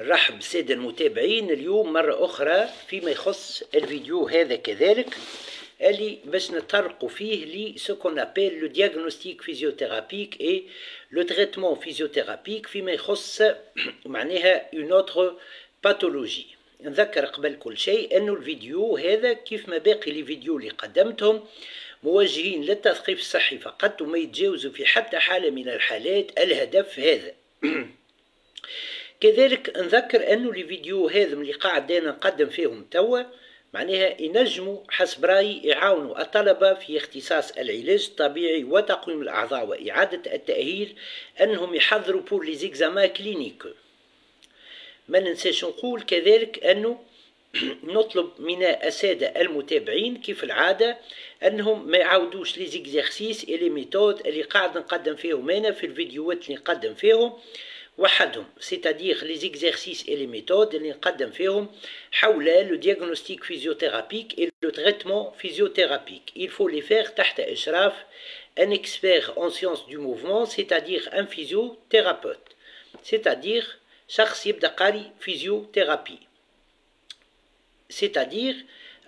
نرحب بالسادة المتابعين اليوم مرة أخرى فيما يخص الفيديو هذا كذلك اللي باش نتطرقوا فيه لي سو كون ابيل لو دياغنوستيك فيزيوثيرابيك اي لو تريتمون فيزيوثيرابيك فيما يخص معناها اون اوتر باثولوجي. نذكر قبل كل شيء انه الفيديو هذا كيف ما باقي لي فيديو اللي قدمتهم موجهين للتثقيف الصحي فقط وما يتجاوزوا في حتى حالة من الحالات الهدف هذا. كذلك نذكر انه الفيديو هذا اللي قاعد انا نقدم فيهم توا معناها ينجموا حسب رايي يعاونوا الطلبة في اختصاص العلاج الطبيعي وتقويم الأعضاء وإعادة التأهيل أنهم يحضروا بور لي زيكزامان كلينيك. ما ننساش نقول كذلك أنه نطلب من السادة المتابعين كيف العادة أنهم ما يعاودوش لي زيكزارسيس إلي ميثود اللي قاعد نقدم فيهم أنا في الفيديوهات اللي نقدم فيهم وحدهم، سيتادير لي زيكزارسيس اي لي ميثود اللي نقدم فيهم حول لو دياغنوستيك فيزيوثيرابيك اي لو تريتمون فيزيوثيرابيك. Il faut les faire تحت إشراف un expert en sciences du mouvement, c'est-à-dire un physiothérapeute, c'est-à-dire شخص يبدأ قاري فيزيوثيرابي، c'est-à-dire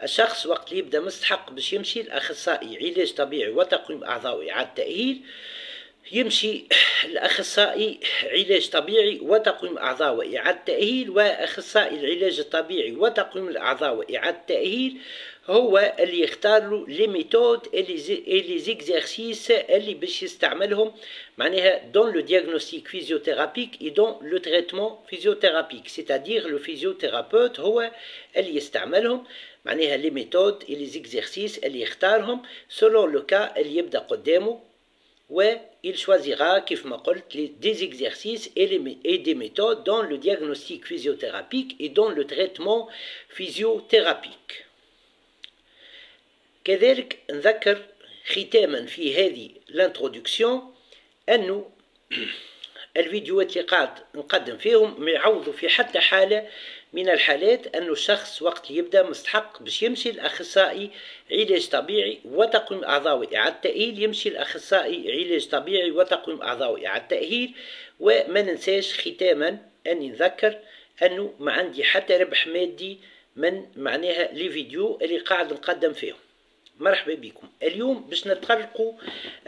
الشخص وقت اللي يبدأ مستحق باش يمشي الأخصائي علاج طبيعي وتقويم أعضاء وإعادة تأهيل، يمشي الأخصائي علاج طبيعي وتقويم أعضاء وإعادة تأهيل، وأخصائي العلاج الطبيعي وتقويم الأعضاء وإعادة تأهيل هو اللي يختار له لي ميثود اي لي زيكزارسيس اللي باش يستعملهم معناها دون لو دياغنوستيك فيزيوثيرابيك اي دون لو تريتمون فيزيوثيرابيك، سيتادير لو فيزيوثيرابوت هو اللي يستعملهم معناها لي ميثود اي لي زيكزارسيس اللي يختارهم سولون لو كا اللي يبدا قدامه، il choisira, كيف ما قلت, des exercices et des méthodes dans le diagnostic physiothérapique et dans le traitement physiothérapique. كذلك نذكر ختاما في هذه الانترودكسيون أنه الفيديوهات اللي قاعد نقدم فيهم ما يعوضوا في حتى حالة من الحالات أنه الشخص وقت يبدأ مستحق باش يمشي الأخصائي علاج طبيعي وتقويم أعضاء وإعادة تأهيل، يمشي الأخصائي علاج طبيعي وتقويم أعضاء وإعادة تأهيل. وما ننساش ختاما أني نذكر أنه ما عندي حتى ربح مادي من معناها لي فيديو اللي قاعد نقدم فيهم. مرحبا بكم. اليوم باش نتطرقوا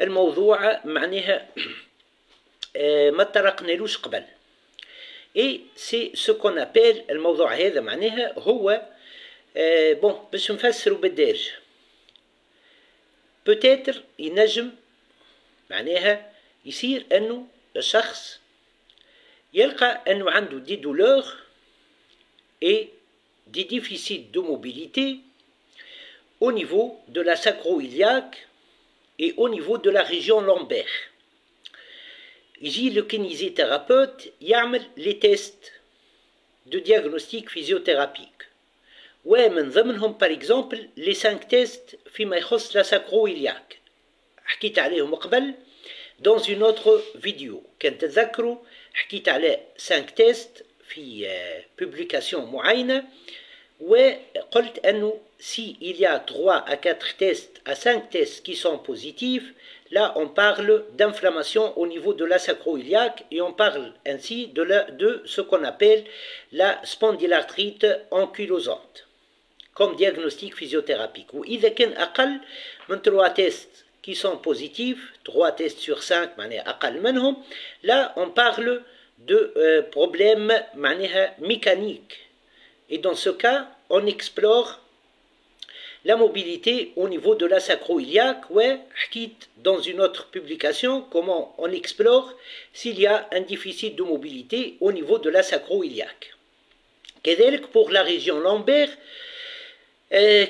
الموضوع معناها ما تطرقنالوش قبل. اي سي سو كون ابيل الموضوع هذا معناها هو بون باش نفسروا بالدارجه. بوتيتر ينجم معناها يصير انه الشخص يلقى انه عنده دي دولور اي دي ديفيسيت دو موبيليتي au niveau de la sacro-iliaque et au niveau de la région lombaire. يجي le kinésithérapeute يعمل لي تيست دو دياغنوستيك فيزيوثيرابيك ومن ضمنهم par exemple لي 5 تيست فيما يخص لا ساكرو-إلياك حكيت عليهم قبل dans une autre vidéo. كان تتذكروا حكيت على 5 تيست في publication معينة وقلت أنه si il y a 3 à 4 tests à 5 tests qui sont positifs, là on parle d'inflammation au niveau de la sacro-iliaque et on parle ainsi de ce qu'on appelle la spondylarthrite ankylosante comme diagnostic physiothérapique. Ou إذا كان أقل من 3 tests qui sont positifs, 3 tests sur 5 معناها أقل منهم, là on parle de problèmes معناها mécaniques. Et dans ce cas, on explore la mobilité au niveau de la sacro-iliaque. Ouais, dans une autre publication, comment on explore s'il y a un déficit de mobilité au niveau de la sacro-iliaque. كذلك pour la région lombaire,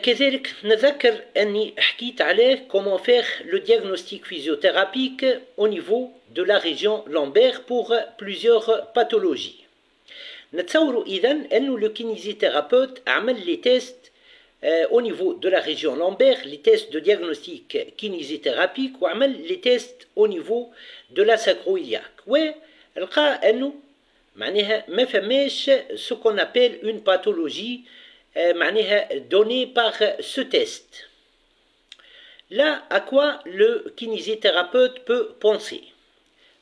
كذلك نذكر أني حكيت عليه comment faire le diagnostic physiothérapique au niveau de la région lombaire pour plusieurs pathologies. نتصوروا إذن أنه le kinésithérapeute عمل لي تيست au niveau de la région lombaire, les tests de diagnostic kinésithérapique وعمل les tests au niveau de la sacro-iliaque. ولقى أنه معناها ما فماش ce qu'on appelle une pathologie معناها donnée par ce test. Là, à quoi le kinésithérapeute peut penser.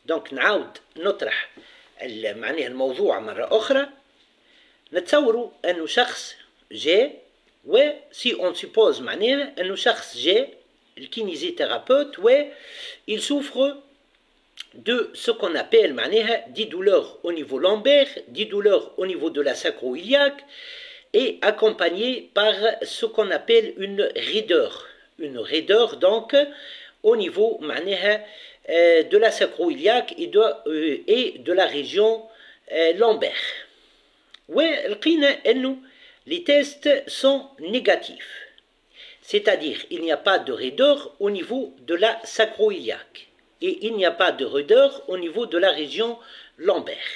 Donc نعاود نطرح معناها الموضوع مرة أخرى نتصوروا أنه شخص جاء و si on suppose معناها أنه شخص جاء الكينيزيثيرابيوت و il souffre de ce qu'on appelle معناها des douleurs au niveau lombaire, des douleurs au niveau de la sacro-iliaque et accompagné par ce qu'on appelle une raideur donc au niveau معناها de la sacro-iliaque et de la région lombaire. ولقينا أنه les tests sont négatifs, c'est-à-dire il n'y a pas de raideur au niveau de la sacro-iliaque et il n'y a pas de raideur au niveau de la région lombaire.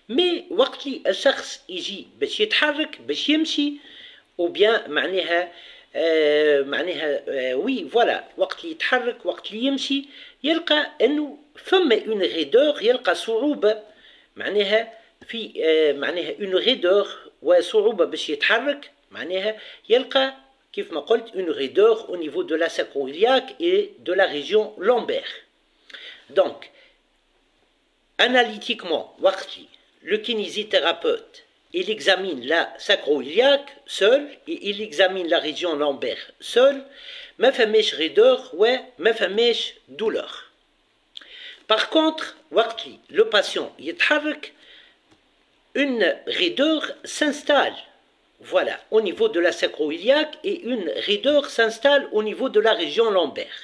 Mais وقت اللي الشخص يجي باش يتحرك باش يمشي ou bien معناها oui voilà وقت اللي يتحرك وقت اللي يمشي يلقى انه فما une raideur يلقى صعوبة معناها في معناها une raideur وصعوبة باش يتحرك معناها يلقى كيف ما قلت une raideur au niveau de la sacro-iliaque et de la région lombaire. Donc analytiquement وقت le kinésithérapeute il examine la sacro-iliaque seul et il examine la région lombaire seul ما فماش raideur وما فماش douleur. Par contre وقت le patient يتحرك une raideur s'installe voilà au niveau de la sacro-iliaque et une raideur s'installe au niveau de la région lombaire,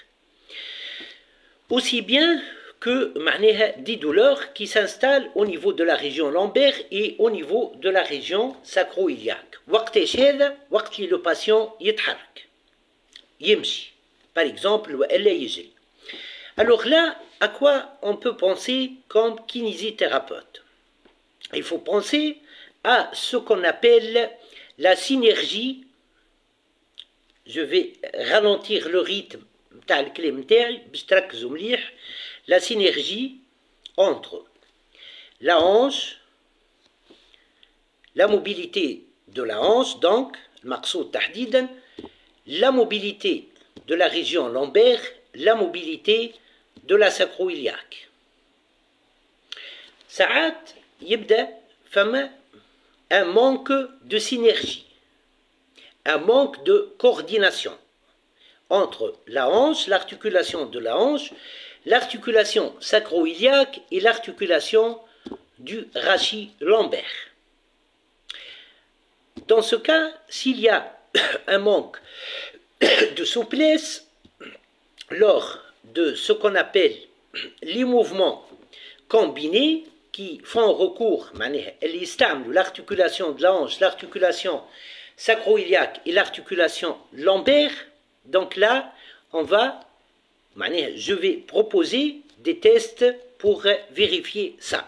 aussi bien que des douleurs qui s'installent au niveau de la région lombaire et au niveau de la région sacro-iliaque. وقتاش هذا وقت اللي le patient يتحرك يمشي par exemple ولا يجري. Alors là à quoi on peut penser comme kinésithérapeute? Il faut penser à ce qu'on appelle la synergie. Je vais ralentir le rythme تاع الكلام نتاعي باش تركزوا مليح. La synergie entre la hanche, la mobilité de la hanche donc المقصود تحديدا, la mobilité de la région lombaire, la mobilité de la sacro-iliaque. ساعات يبدأ فما un manque de synergie, un manque de coordination entre la hanche, l'articulation de la hanche, l'articulation sacro-iliaque et l'articulation du rachis lombaire. Dans ce cas, s'il y a un manque de souplesse lors de ce qu'on appelle les mouvements combinés qui font recours à l'articulation de la hanche, l'articulation sacro-iliaque et l'articulation lombaire, donc là, on va, je vais proposer des tests pour vérifier ça.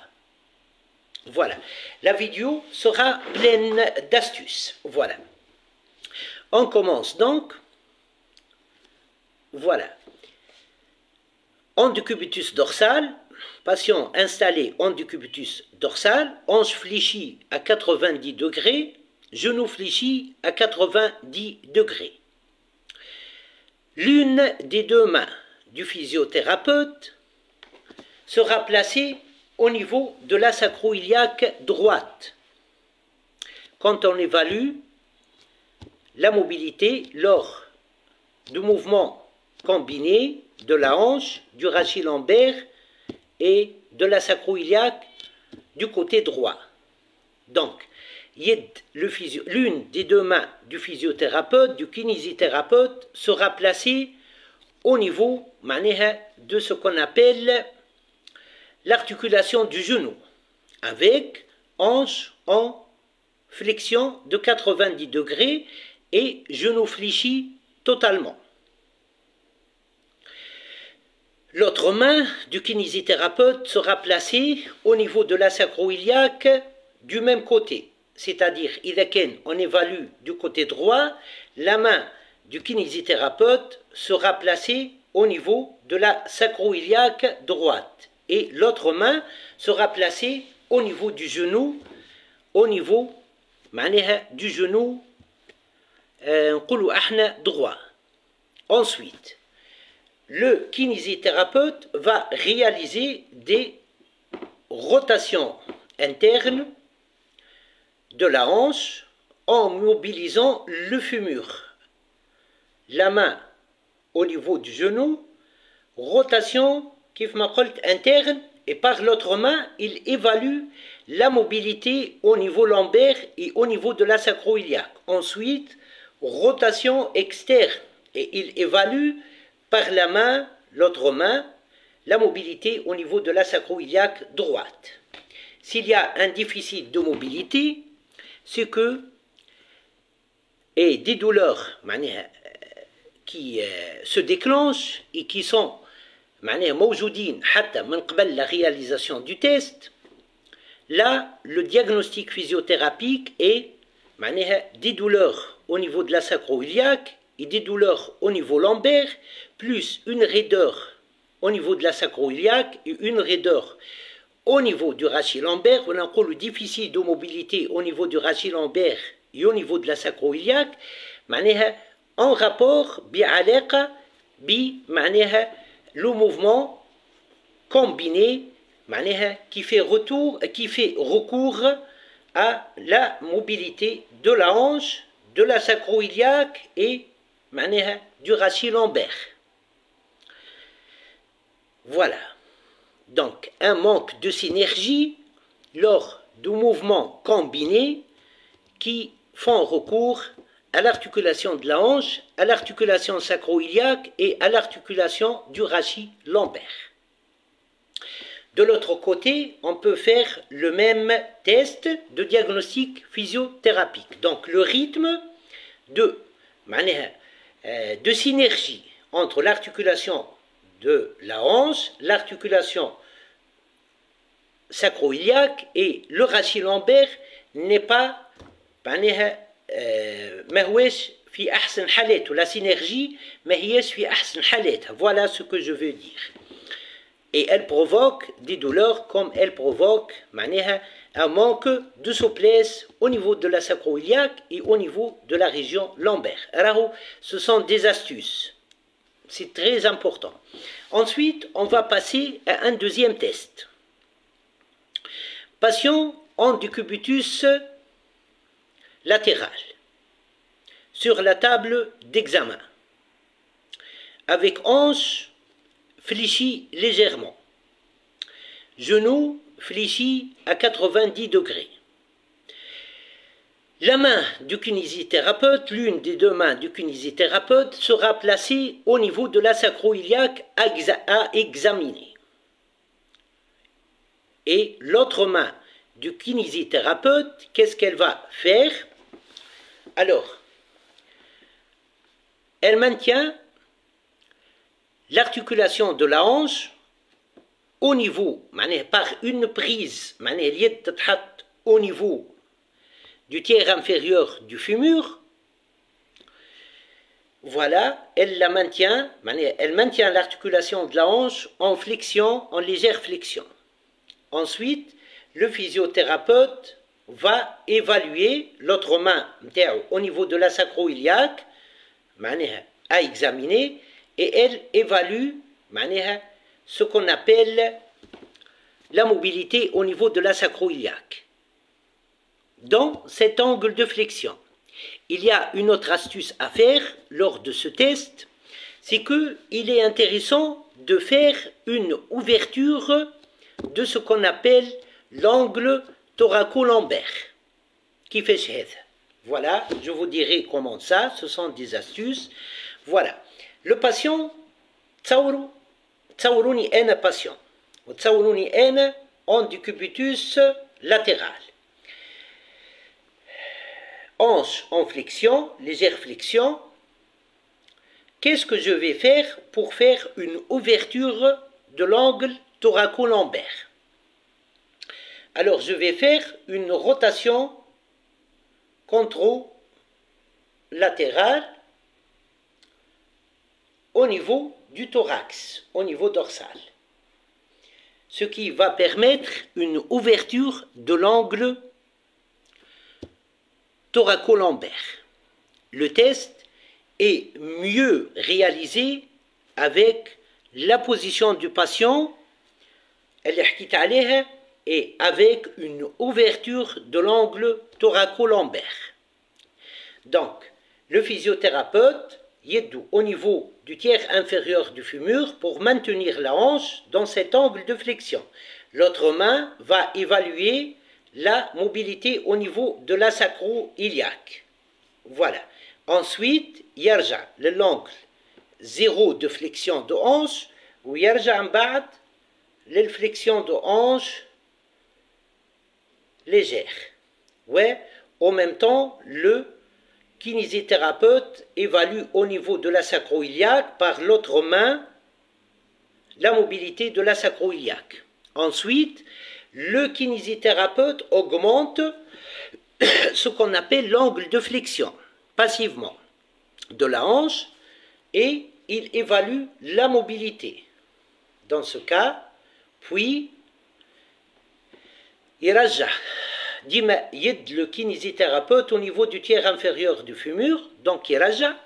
Voilà, la vidéo sera pleine d'astuces. Voilà. On commence donc. Voilà. En décubitus dorsal, patient installé en décubitus dorsal, hanche fléchie à 90 degrés, genou fléchi à 90 degrés. L'une des deux mains du physiothérapeute sera placée au niveau de la sacro-iliaque droite. Quand on évalue la mobilité lors du mouvement combiné de la hanche, du rachis lombaire et de la sacro-iliaque du côté droit. Donc, l'une des deux mains du physiothérapeute, du kinésithérapeute, sera placée au niveau de ce qu'on appelle l'articulation du genou, avec hanche en flexion de 90 degrés et genou fléchi totalement. L'autre main du kinésithérapeute sera placée au niveau de la sacro-iliaque du même côté. C'est-à-dire, on évalue du côté droit, la main du kinésithérapeute sera placée au niveau de la sacro-iliaque droite. Et l'autre main sera placée au niveau du genou, du genou droit. Ensuite, le kinésithérapeute va réaliser des rotations internes de la hanche en mobilisant le fémur. La main au niveau du genou, rotation interne, et par l'autre main, il évalue la mobilité au niveau lombaire et au niveau de la sacro-iliaque. Ensuite, rotation externe, et il évalue par la main, l'autre main, la mobilité au niveau de la sacro-iliaque droite. S'il y a un déficit de mobilité, c'est que, et des douleurs qui se déclenchent et qui sont موجودين حتى من قبل la réalisation du test, là le diagnostic physiothérapique est des douleurs au niveau de la sacro-iliaque et des douleurs au niveau lombaire, plus une raideur au niveau de la sacro-iliaque et une raideur au niveau du rachis lombaire. On a encore le déficit de mobilité au niveau du rachis lombaire et au niveau de la sacro-iliaque, en rapport بعلاقة le mouvement combiné qui fait recours à la mobilité de la hanche, de la sacro-iliaque et du rachis lombaire. Voilà. Donc, un manque de synergie lors de mouvements combinés qui font recours à l'articulation de la hanche, à l'articulation sacro-iliaque et à l'articulation du rachis lombaire. De l'autre côté, on peut faire le même test de diagnostic physiothérapique. Donc le rythme de synergie entre l'articulation de la hanche, l'articulation sacro-iliaque et le rachis lombaire n'est pas la synergie voilà ce que je veux dire, et elle provoque des douleurs comme elle provoque un manque de souplesse au niveau de la sacro-iliaque et au niveau de la région lombaire. Alors, ce sont des astuces, c'est très important. Ensuite, on va passer à un deuxième test. Patient en décubitus latéral sur la table d'examen avec hanche fléchie légèrement, genou fléchi à 90 degrés. La main du kinésithérapeute, l'une des deux mains du kinésithérapeute, sera placée au niveau de la sacro-iliaque à examiner. Et l'autre main du kinésithérapeute, qu'est-ce qu'elle va faire? Alors, elle maintient l'articulation de la hanche au niveau, par une prise, au niveau du tiers inférieur du fémur. Voilà, elle la maintient, elle maintient l'articulation de la hanche en flexion, en légère flexion. Ensuite, le physiothérapeute va évaluer l'autre main au niveau de la sacro-iliaque, à examiner, et elle évalue ce qu'on appelle la mobilité au niveau de la sacro-iliaque. Dans cet angle de flexion, il y a une autre astuce à faire lors de ce test, c'est qu'il est intéressant de faire une ouverture de ce qu'on appelle l'angle thoraco-lombaire, qui fait chez. Voilà, je vous dirai comment ça, ce sont des astuces. Voilà, le patient, تصوروني أنا patient, وتصوروني أنا en décubitus latéral. Hanche en flexion, légère flexion. Qu'est-ce que je vais faire pour faire une ouverture de l'angle thoraco-lombaire? Alors, je vais faire une rotation contralatérale au niveau du thorax, au niveau dorsal. Ce qui va permettre une ouverture de l'angle thoraco-lombaire. Le test est mieux réalisé avec la position du patient, اللي حكيت عليها et avec une ouverture de l'angle thoraco-lombaire. Donc, le physiothérapeute aide au niveau du tiers inférieur du fémur pour maintenir la hanche dans cet angle de flexion. L'autre main va évaluer la mobilité au niveau de la sacro-iliaque. Voilà. Ensuite, yarja, l'angle 0 de flexion de hanche, ou yarja en bas, la flexion de hanche légère. Ouais, en même temps, le kinésithérapeute évalue au niveau de la sacro-iliaque par l'autre main la mobilité de la sacro-iliaque. Ensuite, le kinésithérapeute augmente ce qu'on appelle l'angle de flexion passivement de la hanche et il évalue la mobilité. Dans ce cas, puis يرجع ديما يد le kinésithérapeute au niveau du tiers inférieur du fémur, donc يرجع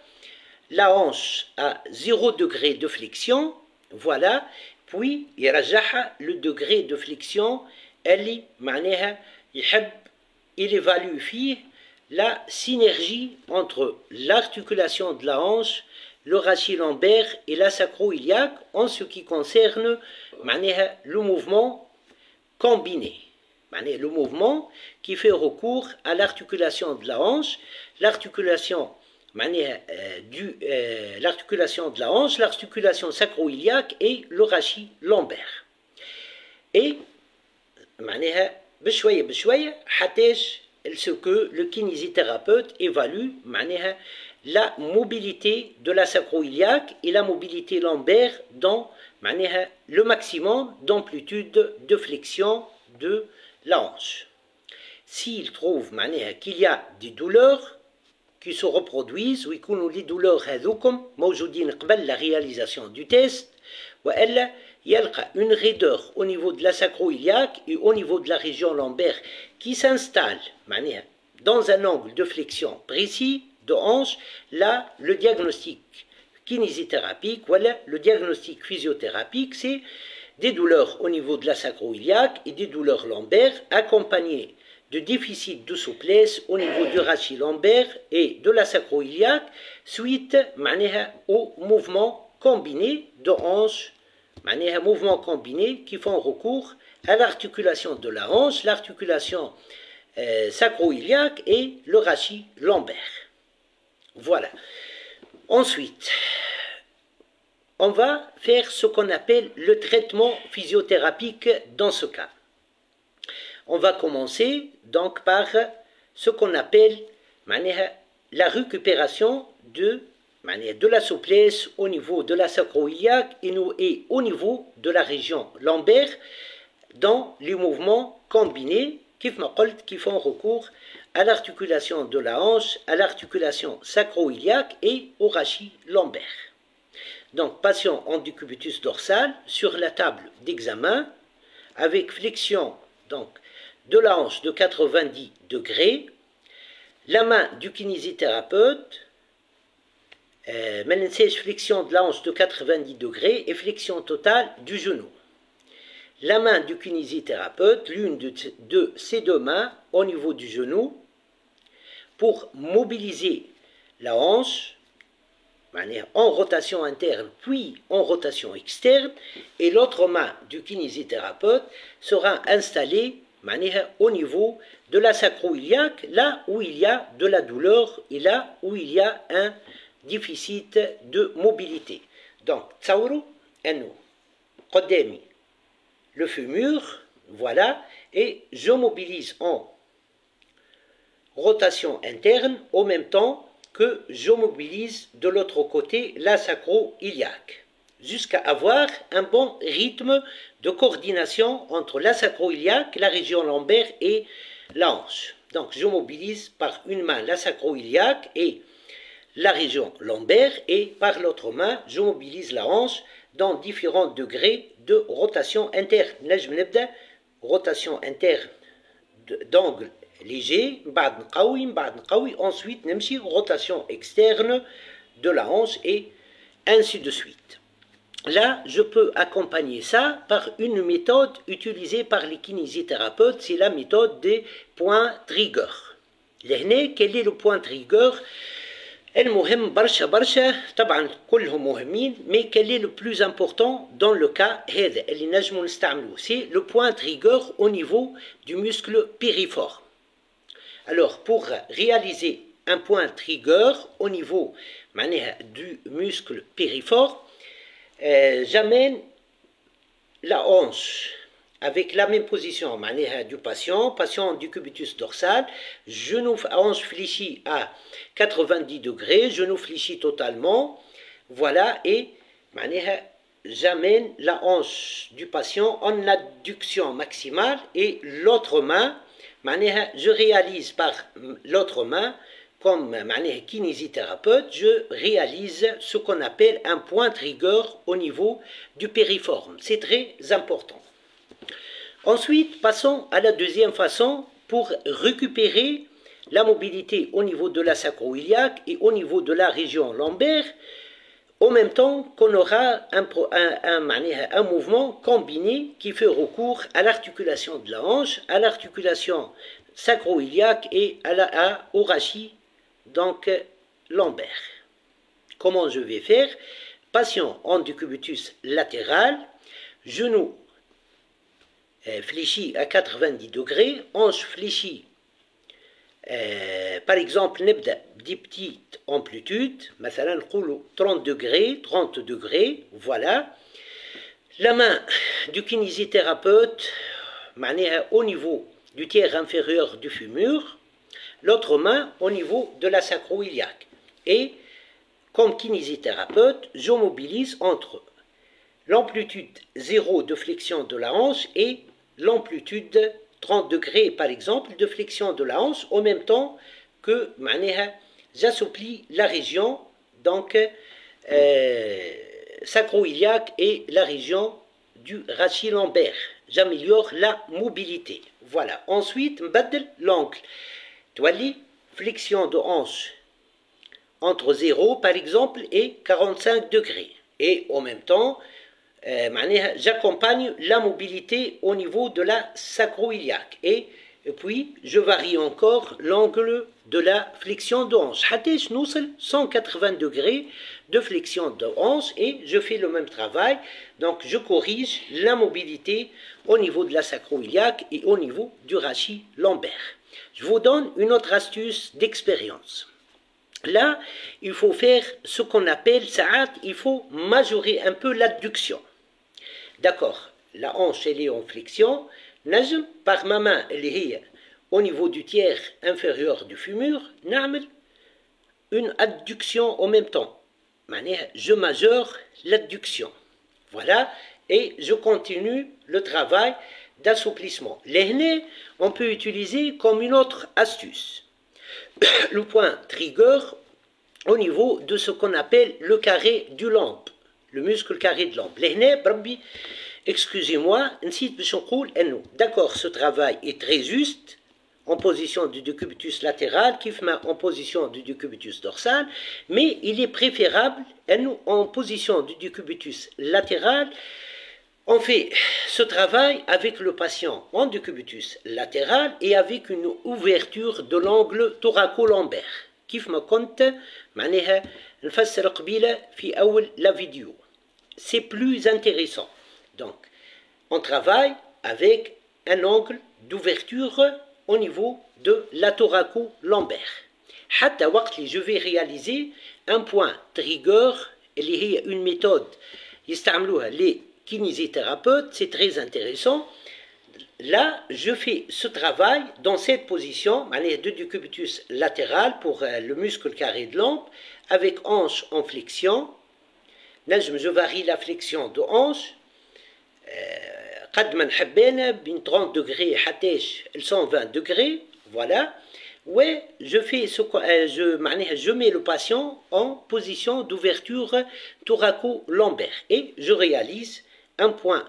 la hanche à 0 degré de flexion, voilà, puis يرجعها le degré de flexion اللي معناها يحب il évalue فيه la synergie entre l'articulation de la hanche, le rachis lombaire et la sacro-iliaque en ce qui concerne معناها le mouvement combiné. Le mouvement qui fait recours à l'articulation de la hanche, l'articulation de la hanche, l'articulation sacro-iliaque et le rachis lombaire. Et بشوية بشوية حتىش ce que le kinésithérapeute évalue la mobilité de la sacro-iliaque et la mobilité lombaire dans le maximum d'amplitude de flexion de la hanche. S'il trouve qu'il y a des douleurs qui se reproduisent, ويكونوا les douleurs هذوكم موجودين قبل la réalisation du test, وإلا يلقى une raideur au niveau de la sacro-iliaque et au niveau de la région lombaire qui s'installe dans un angle de flexion précis de hanche, là le diagnostic kinésithérapique, voilà, le diagnostic physiothérapique, c'est des douleurs au niveau de la sacro-iliaque et des douleurs lombaires accompagnées de déficit de souplesse au niveau du rachis lombaire et de la sacro-iliaque suite au mouvement combiné de hanche, mouvements combinés qui font recours à l'articulation de la hanche, l'articulation sacro-iliaque et le rachis lombaire. Voilà. Ensuite, on va faire ce qu'on appelle le traitement physiothérapique dans ce cas. On va commencer donc par ce qu'on appelle la récupération de la souplesse au niveau de la sacro-iliaque et au niveau de la région lombaire dans les mouvements combinés qui font recours à l'articulation de la hanche, à l'articulation sacro-iliaque et au rachis lombaire. Donc, patient en décubitus dorsal sur la table d'examen avec flexion donc, de la hanche de 90 degrés, la main du kinésithérapeute, flexion de la hanche de 90 degrés et flexion totale du genou. La main du kinésithérapeute, l'une de ses deux mains au niveau du genou, pour mobiliser la hanche en rotation interne puis en rotation externe, et l'autre main du kinésithérapeute sera installée au niveau de la sacro-iliaque, là où il y a de la douleur et là où il y a un déficit de mobilité. Donc, تصوروا أنه قدامي le fémur, voilà, et je mobilise en rotation interne en même temps que je mobilise de l'autre côté la sacro-iliaque, jusqu'à avoir un bon rythme de coordination entre la sacro-iliaque, la région lombaire et la hanche. Donc, je mobilise par une main la sacro-iliaque et la région lombaire, et par l'autre main, je mobilise la hanche dans différents degrés de rotation interne. Là, je vais rotation interne d'angle léger, ensuite, rotation externe de la hanche, et ainsi de suite. là, je peux accompagner ça par une méthode utilisée par les kinésithérapeutes, c'est la méthode des points trigger. لهنا quel est le point trigger؟ المهم برشا طبعا كلهم مهمين mais quel est le plus important dans le cas هذا اللي نجمو نستعملوه؟ c'est le point trigger au niveau du muscle piriforme. Alors pour réaliser un point trigger au niveau du muscle piriforme, j'amène la hanche avec la même position du patient du cubitus dorsal, genou hanche fléchie à 90 degrés, genou fléchi totalement, voilà, et j'amène la hanche du patient en adduction maximale et l'autre main, je réalise par l'autre main, comme kinésithérapeute, je réalise ce qu'on appelle un point trigger au niveau du piriforme. C'est très important. Ensuite, passons à la deuxième façon pour récupérer la mobilité au niveau de la sacro-iliaque et au niveau de la région lombaire, en même temps qu'on aura un mouvement combiné qui fait recours à l'articulation de la hanche, à l'articulation sacro-iliaque et au rachis donc lombaire. Comment je vais faire? Patient en décubitus latéral, genou fléchi à 90 degrés, hanche fléchie, par exemple, نبدأ des petites amplitudes, مثلا نقولوا 30 degrés, 30 degrés, voilà. La main du kinésithérapeute, au niveau du tiers inférieur du fémur, l'autre main au niveau de la sacro-iliaque. Et comme kinésithérapeute, je mobilise entre l'amplitude 0 de flexion de la hanche et l'amplitude 30 degrés, par exemple, de flexion de la hanche, en même temps que j'assouplis la région donc sacro-iliaque et la région du rachis lombaire. J'améliore la mobilité. Voilà. Ensuite, m'baddel l'angle. Toali, flexion de hanche entre 0, par exemple, et 45 degrés. Et en même temps, j'accompagne la mobilité au niveau de la sacro-iliaque. Et puis, je varie encore l'angle de la flexion de hanche. حتى نوصل 180 degrés de flexion de hanche et je fais le même travail. Donc, je corrige la mobilité au niveau de la sacro-iliaque et au niveau du rachis lombaire. Je vous donne une autre astuce d'expérience. Là, il faut faire ce qu'on appelle il faut majorer un peu l'adduction. D'accord, la hanche elle est en flexion, نجم par ma main اللي هي au niveau du tiers inférieur du fémur, نعمل une adduction en même temps. Je majeure l'adduction. Voilà, et je continue le travail d'assouplissement. Les on peut utiliser comme une autre astuce. Le point trigger au niveau de ce qu'on appelle le carré du lampe, le muscle carré de lampe. Les excusez-moi, d'accord, ce travail est très juste en position du décubitus latéral, en position du décubitus dorsal, mais il est préférable en position du décubitus latéral. On fait ce travail avec le patient en décubitus latéral et avec une ouverture de l'angle thoraco-lombaire. كيف ما كنت معناها نفسر قبيلة في أول la vidéo. C'est plus intéressant. Donc, on travaille avec un angle d'ouverture au niveau de la thoraco-lombaire. حتى وقت اللي je vais réaliser un point trigger اللي هي une méthode يستعملوها les kinésithérapeutes, c'est très intéressant. Là, je fais ce travail dans cette position, de décubitus latéral pour le muscle carré de lampe, avec hanche en flexion. Là, je varie la flexion de hanche. قد ما نحبينا بين 30 degrés حتى 120 degrés, voilà. Ouais, je fais ce que je mets le patient en position d'ouverture thoraco-lombaire et je réalise un point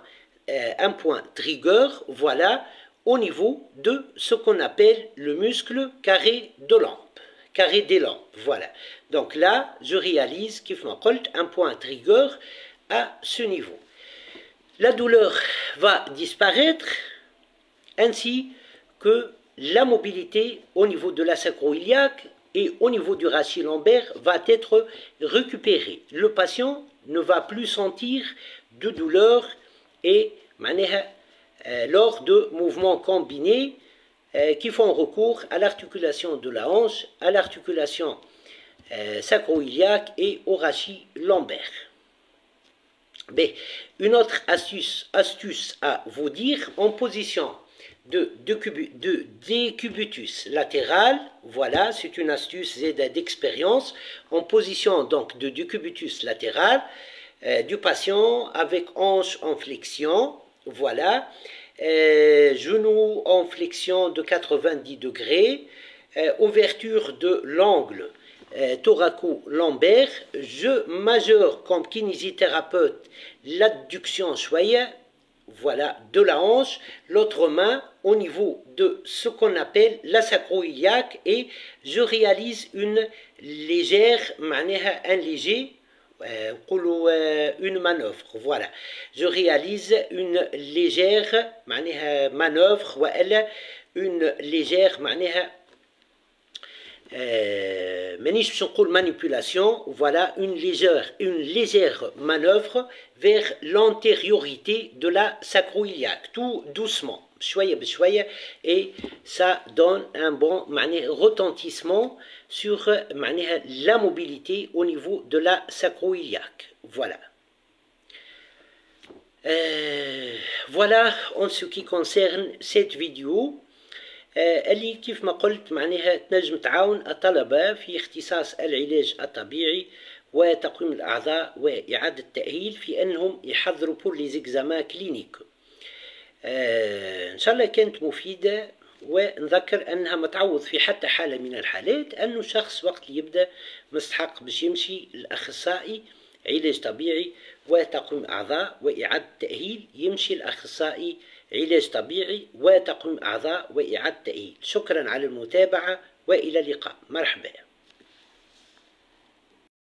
trigger, voilà, au niveau de ce qu'on appelle le muscle carré de lampe, carré des lampes, voilà. Donc là, je réalise un point trigger à ce niveau. La douleur va disparaître ainsi que la mobilité au niveau de la sacro-iliaque et au niveau du rachis lombaire va être récupérée. Le patient ne va plus sentir de douleur et lors de mouvements combinés qui font recours à l'articulation de la hanche, à l'articulation sacro-iliaque et au rachis lombaire. Mais une autre astuce à vous dire, en position de décubitus latéral, voilà, c'est une astuce d'expérience, en position donc de décubitus latéral, du patient avec hanche en flexion, voilà, genou en flexion de 90 degrés, ouverture de l'angle thoraco-lombaire, je majeure comme kinésithérapeute l'adduction choyée, voilà, de la hanche, l'autre main au niveau de ce qu'on appelle la sacro-iliaque et je réalise une légère, une manœuvre, voilà, je réalise une légère manœuvre, une légère manipulation, voilà, une légère manœuvre vers l'antériorité de la sacro-iliaque, tout doucement, et ça donne un bon retentissement sur la mobilité au niveau de la sacro-iliaque, voilà. Voilà en ce qui concerne cette vidéo. اللي كيف ما قلت معناها تنجم تعاون الطلبة في اختصاص العلاج الطبيعي وتقويم الأعضاء وإعادة التأهيل في أنهم يحضروا بور لي زيكزامان كلينيك. إن شاء الله كانت مفيدة، ونذكر أنها متعوض في حتى حالة من الحالات أنه شخص وقت يبدأ مستحق باش يمشي الأخصائي علاج طبيعي وتقويم أعضاء وإعادة تأهيل، يمشي الأخصائي علاج طبيعي وتقويم أعضاء وإعادة تأهيل. شكرا على المتابعة وإلى اللقاء، مرحبا.